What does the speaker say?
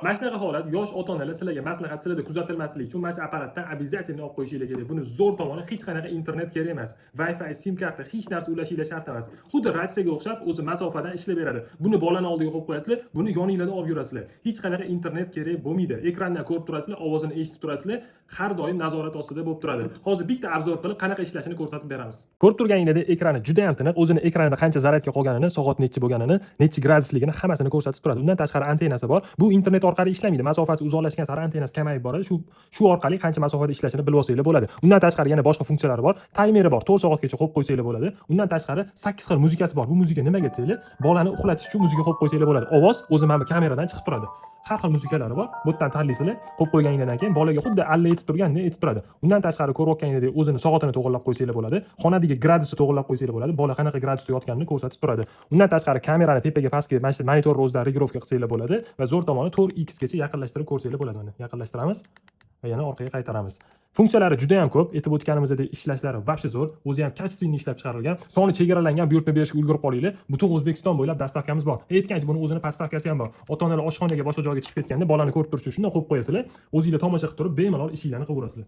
Mana shunaqa holat yosh ota-onalar sizlarga maslahat, sizlarda kuzatilmasligi uchun mana shu apparatdan обязательно olib qo'yishinglar kerak. Buni zo'r tomoni hech qanaqa internet kerak emas. Wi-Fi, sim karta, hech narsa ulashinglar shart emas. Xuddi ratsiyaga o'xshab o'zi masofadan ishlab beradi. Buni bolani oldiga qo'yib qo'yasizlar, buni yoningizda olib yurasizlar. Hech qanaqa internet kerak bo'lmaydi. Ekrandan ko'rib turasizlar, ovozini eshitib turasizlar, har doim nazorat ostida bo'lib turadi. Hozir bitta obzor qilib qanaqa ishlashini ko'rsatib beramiz. Ko'rib turganingizdek ekrani juda ham tiniq, o'zini ekranida qancha zaryadga qolganini, soat nechi bo'lganini, nechi gradusligini hammasini ko'rsatib turadi. Undan tashqari antennasi bor. Bu internet orqali ishlamaydi. Masofasi uzoqlashgan sari antennasi kamayib boradi. Shu orqali qancha masofada ishlashini bilib olsanglar bo'ladi. Undan tashqari yana boshqa funksiyalari bor. Taymeri bor. 4 soatgacha qo'yib qo'ysanglar bo'ladi. Undan tashqari 8 xil muzikasi bor. Bu muzika nimaga desanglar, bolani uxlatish uchun muzika qo'yib qo'ysanglar bo'ladi. Ovoz o'zi mana bu kameradan chiqib turadi. Har xil musikalari bor. Bu yerdan tanlaysizlar. Qo'yib qo'yganingizdan keyin bolaga xuddi alla aytib turgandek aytib turadi. Undan tashqari ko'rayotganingizdek o'zini soatini to'g'irlab qo'ysanglar bo'ladi. Xonadagi gradusni to'g'irlab qo'ysanglar bo'ladi. Bola qanaqa gradusda yotganini ko'rsatib turadi. Undan tashqari kamerani tepaga pastga mana shu monitorni o'zidan regirovka qilsanglar bo'ladi va zo'r tomoni 4x gacha yaqinlashtirib ko'rsanglar bo'ladi. Mana yaqinlashtiramiz va yana orqaga qaytaramiz. Funksiyalari juda ham ko'p. Aytib o'tganimizdek ishlashlari вообще zo'r. O'zi ham качественный ishlab chiqarilgan. Soni chegaralangan buyurtma berishga ulgurib qolinglar. Butun O'zbekiston bo'ylab dastavkamiz bor. Aytgancha buni o'zini dastavkasi ham bor. Ota-onalar oshxonaga boshqa joyga chiqib ketganda bolani ko'rib turish uchun shunday qo'yib qo'yasizlar. O'zingizlar tomosha qilib turib bemalol ishinglarni qilaverasizlar.